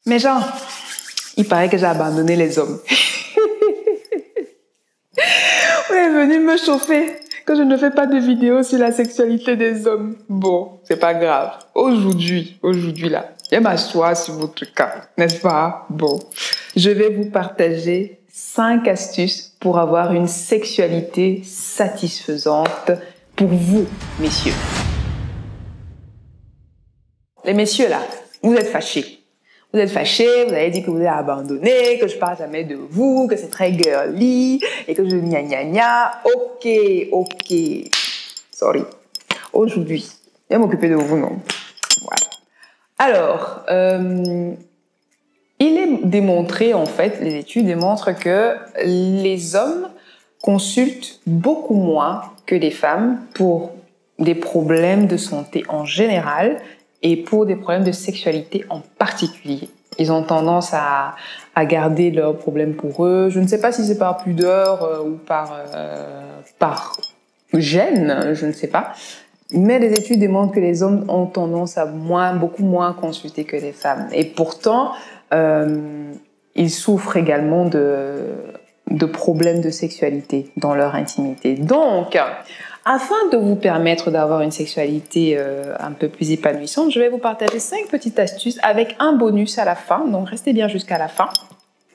Mais genre, il paraît que j'ai abandonné les hommes. Vous êtes venu me chauffer que je ne fais pas de vidéos sur la sexualité des hommes. Bon, c'est pas grave. Aujourd'hui là, je vais m'asseoir sur votre cas, n'est-ce pas? Bon, je vais vous partager 5 astuces pour avoir une sexualité satisfaisante pour vous, messieurs. Les messieurs là, vous êtes fâchés. Vous êtes fâchés, vous avez dit que vous avez abandonné, que je parle jamais de vous, que c'est très girly, et que je gna gna gna. Ok. Sorry. Aujourd'hui, je vais m'occuper de vous, non? Voilà. Alors, il est démontré, en fait, les études démontrent que les hommes consultent beaucoup moins que les femmes pour des problèmes de santé en général, et pour des problèmes de sexualité en particulier. Ils ont tendance à garder leurs problèmes pour eux. Je ne sais pas si c'est par pudeur ou par gêne, je ne sais pas. Mais les études démontrent que les hommes ont tendance à beaucoup moins consulter que les femmes. Et pourtant, ils souffrent également de problèmes de sexualité dans leur intimité. Donc, afin de vous permettre d'avoir une sexualité un peu plus épanouissante, je vais vous partager 5 petites astuces avec un bonus à la fin. Donc, restez bien jusqu'à la fin.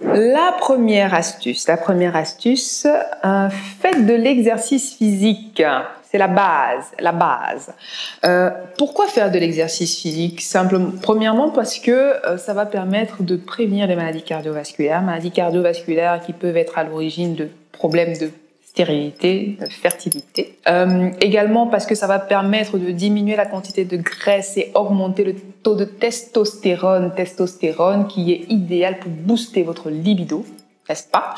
La première astuce, faites de l'exercice physique. C'est la base. Pourquoi faire de l'exercice physique? Simplement, premièrement, parce que ça va permettre de prévenir les maladies cardiovasculaires qui peuvent être à l'origine de problèmes de stérilité, de fertilité. Également parce que ça va permettre de diminuer la quantité de graisse et augmenter le taux de testostérone qui est idéal pour booster votre libido, n'est-ce pas?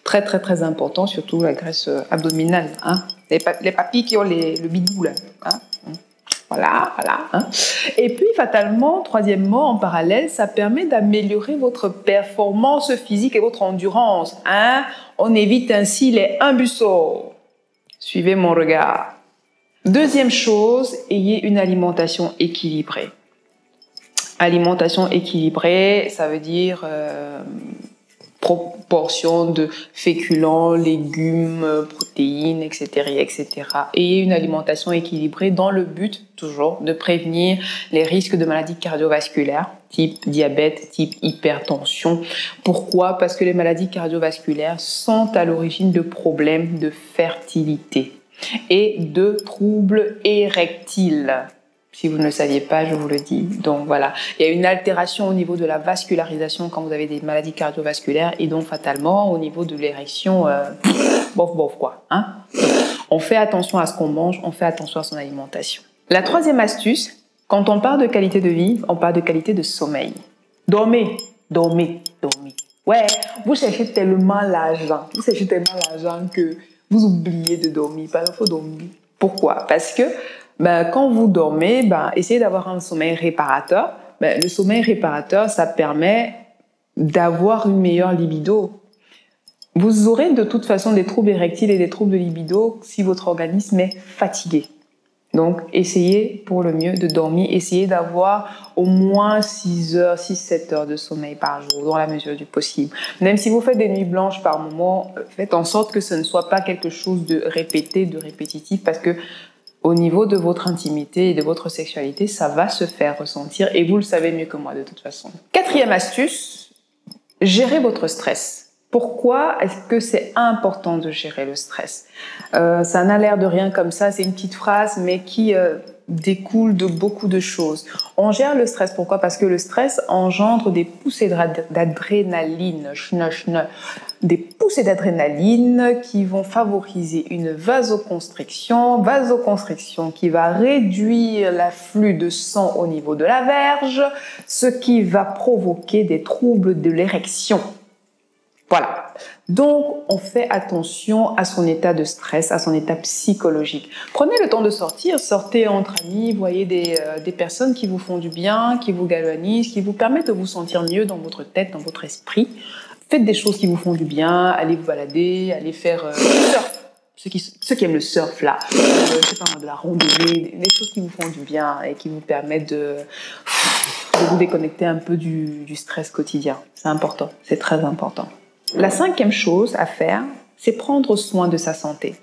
Très important, surtout la graisse abdominale, hein? Les papilles qui ont le bidou là, hein? Voilà. Hein. Et puis, fatalement, troisièmement, en parallèle, ça permet d'améliorer votre performance physique et votre endurance. Hein. On évite ainsi les imbussos. Suivez mon regard. Deuxième chose, ayez une alimentation équilibrée. Alimentation équilibrée, ça veut dire proportion de féculents, légumes, protéines, etc. Et une alimentation équilibrée dans le but, toujours, de prévenir les risques de maladies cardiovasculaires, type diabète, type hypertension. Pourquoi? Parce que les maladies cardiovasculaires sont à l'origine de problèmes de fertilité et de troubles érectiles. Si vous ne le saviez pas, je vous le dis. Donc voilà, il y a une altération au niveau de la vascularisation quand vous avez des maladies cardiovasculaires et donc fatalement au niveau de l'érection, bof quoi. Hein. On fait attention à ce qu'on mange, on fait attention à son alimentation. La troisième astuce, quand on parle de qualité de vie, on parle de qualité de sommeil. Dormez. Ouais, vous cherchez tellement l'argent que vous oubliez de dormir. Il faut dormir. Pourquoi? Parce que quand vous dormez, essayez d'avoir un sommeil réparateur. Le sommeil réparateur, ça permet d'avoir une meilleure libido. Vous aurez de toute façon des troubles érectiles et des troubles de libido si votre organisme est fatigué. Donc, essayez pour le mieux de dormir. Essayez d'avoir au moins 6-7 heures de sommeil par jour, dans la mesure du possible. Même si vous faites des nuits blanches par moment, faites en sorte que ce ne soit pas quelque chose de répété, de répétitif, parce que au niveau de votre intimité et de votre sexualité, ça va se faire ressentir et vous le savez mieux que moi de toute façon. Quatrième astuce, gérez votre stress. Pourquoi est-ce que c'est important de gérer le stress? Ça n'a l'air de rien comme ça, c'est une petite phrase, mais qui découle de beaucoup de choses. On gère le stress, pourquoi? Parce que le stress engendre des poussées d'adrénaline, des poussées d'adrénaline qui vont favoriser une vasoconstriction qui va réduire l'afflux de sang au niveau de la verge, ce qui va provoquer des troubles de l'érection. Voilà. Donc, on fait attention à son état de stress, à son état psychologique. Prenez le temps de sortir, sortez entre amis, voyez des personnes qui vous font du bien, qui vous galvanisent, qui vous permettent de vous sentir mieux dans votre tête, dans votre esprit. Faites des choses qui vous font du bien, allez vous balader, allez faire du surf. Ceux qui aiment le surf, là, je sais pas, de la randonnée, des choses qui vous font du bien et qui vous permettent de vous déconnecter un peu du stress quotidien. C'est important, c'est très important. La cinquième chose à faire, c'est prendre soin de sa santé.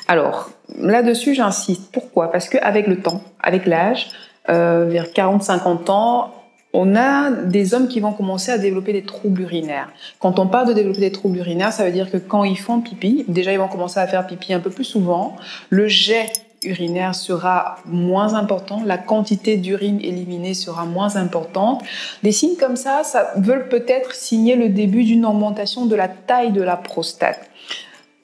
Alors, là-dessus, j'insiste. Pourquoi? Parce qu'avec le temps, avec l'âge, vers 40-50 ans, on a des hommes qui vont commencer à développer des troubles urinaires. Quand on parle de développer des troubles urinaires, ça veut dire que quand ils font pipi, déjà ils vont commencer à faire pipi un peu plus souvent, le jet urinaire sera moins important, la quantité d'urine éliminée sera moins importante. Des signes comme ça veulent peut-être signer le début d'une augmentation de la taille de la prostate,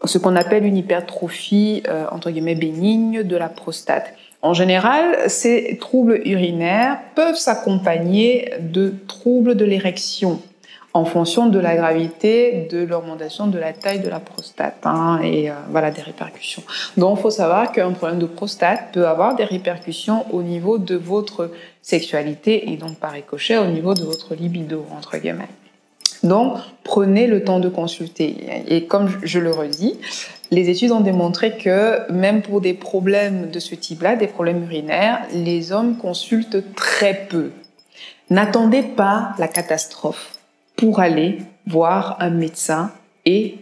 ce qu'on appelle une hypertrophie entre guillemets bénigne de la prostate. En général, ces troubles urinaires peuvent s'accompagner de troubles de l'érection en fonction de la gravité de l'augmentation de la taille de la prostate et voilà des répercussions. Donc, il faut savoir qu'un problème de prostate peut avoir des répercussions au niveau de votre sexualité et donc par ricochet au niveau de votre libido, entre guillemets. Donc, prenez le temps de consulter. Et comme je le redis, les études ont démontré que même pour des problèmes de ce type-là, des problèmes urinaires, les hommes consultent très peu. N'attendez pas la catastrophe pour aller voir un médecin et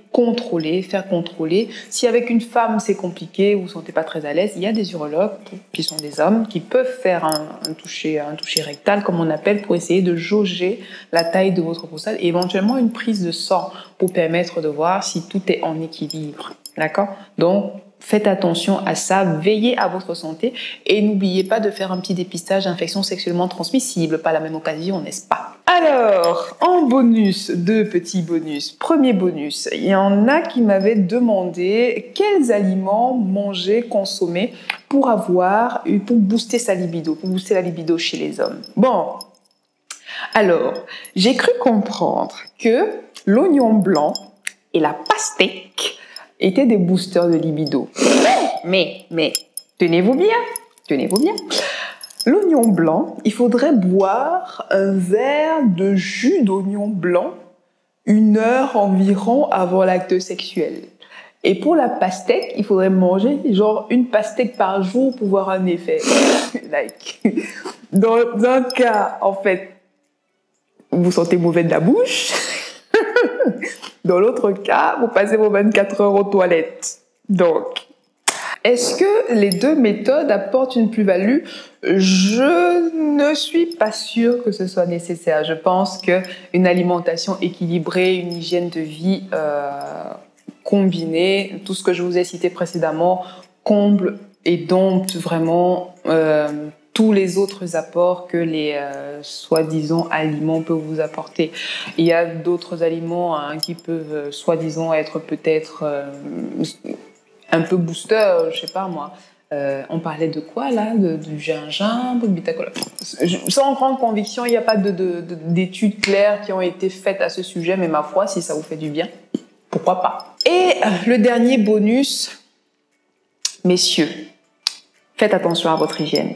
faire contrôler. Si avec une femme c'est compliqué, vous ne vous sentez pas très à l'aise, il y a des urologues qui sont des hommes qui peuvent faire un toucher rectal, comme on appelle, pour essayer de jauger la taille de votre prostate et éventuellement une prise de sang pour permettre de voir si tout est en équilibre. D'accord? Donc, faites attention à ça, veillez à votre santé et n'oubliez pas de faire un petit dépistage d'infections sexuellement transmissibles, pas la même occasion, n'est-ce pas? Alors, en bonus, 2 petits bonus. Premier bonus, il y en a qui m'avaient demandé quels aliments manger, consommer pour booster sa libido, pour booster la libido chez les hommes. Bon, alors, j'ai cru comprendre que l'oignon blanc et la pastèque étaient des boosters de libido. Mais, tenez-vous bien. L'oignon blanc, il faudrait boire un verre de jus d'oignon blanc 1 heure environ avant l'acte sexuel. Et pour la pastèque, il faudrait manger genre 1 pastèque par jour pour voir un effet. Dans un cas, en fait, vous vous sentez mauvais de la bouche. Dans l'autre cas, vous passez vos 24 heures aux toilettes. Donc, est-ce que les 2 méthodes apportent une plus-value? Je ne suis pas sûre que ce soit nécessaire. Je pense qu'une alimentation équilibrée, une hygiène de vie combinée, tout ce que je vous ai cité précédemment, comble et dompte vraiment tous les autres apports que les soi-disant aliments peuvent vous apporter. Il y a d'autres aliments qui peuvent soi-disant être peut-être un peu booster, je sais pas moi. On parlait de quoi là? Du gingembre, du bitacola. Sans grande conviction, il n'y a pas d'études claires qui ont été faites à ce sujet, mais ma foi, si ça vous fait du bien, pourquoi pas? Et le dernier bonus, messieurs, faites attention à votre hygiène.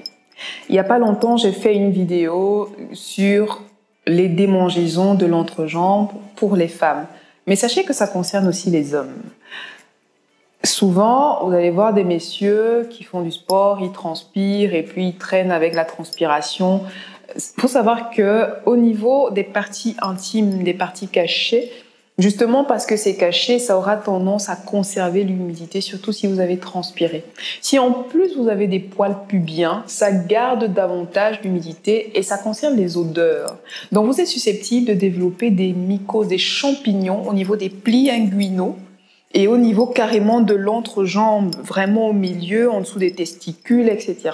Il n'y a pas longtemps, j'ai fait une vidéo sur les démangeaisons de l'entrejambe pour les femmes. Mais sachez que ça concerne aussi les hommes. Souvent, vous allez voir des messieurs qui font du sport, ils transpirent et puis ils traînent avec la transpiration. Il faut savoir qu'au niveau des parties intimes, des parties cachées, justement parce que c'est caché, ça aura tendance à conserver l'humidité, surtout si vous avez transpiré. Si en plus vous avez des poils pubiens, ça garde davantage l'humidité et ça conserve les odeurs. Donc vous êtes susceptible de développer des mycoses, des champignons au niveau des plis inguinaux et au niveau carrément de l'entrejambe, vraiment au milieu, en dessous des testicules, etc.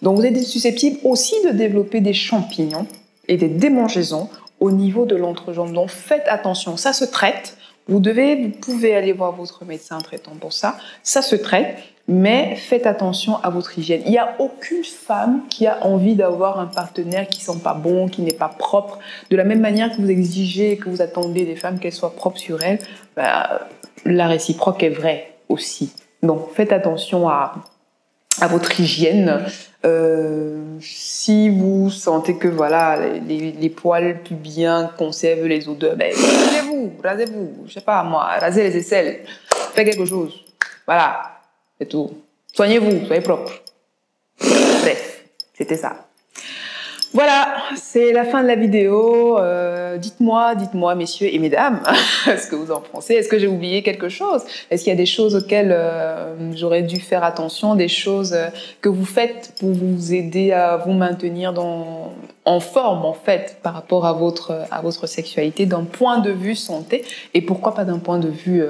Donc vous êtes susceptible aussi de développer des champignons et des démangeaisons au niveau de l'entrejambe. Donc faites attention, ça se traite. Vous pouvez aller voir votre médecin traitant pour ça. Ça se traite, mais faites attention à votre hygiène. Il n'y a aucune femme qui a envie d'avoir un partenaire qui ne sent pas bon, qui n'est pas propre. De la même manière que vous exigez, que vous attendez des femmes qu'elles soient propres sur elles, la réciproque est vraie aussi. Donc faites attention à votre hygiène. Si vous sentez que voilà les poils pubiens conservent les odeurs, rasez-vous, je sais pas moi, rasez les aisselles, faites quelque chose. Voilà, c'est tout. Soignez-vous, soyez propre. Bref, c'était ça. Voilà, c'est la fin de la vidéo. Dites-moi, messieurs et mesdames, ce que vous en pensez. Est-ce que j'ai oublié quelque chose? Est-ce qu'il y a des choses auxquelles j'aurais dû faire attention, des choses que vous faites pour vous aider à vous maintenir en forme, en fait, par rapport à votre sexualité, d'un point de vue santé, et pourquoi pas d'un point de vue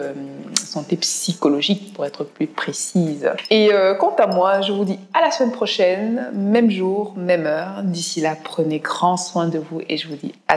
santé psychologique, pour être plus précise. Et quant à moi, je vous dis à la semaine prochaine, même jour, même heure. D'ici là, prenez grand soin de vous et je vous dis à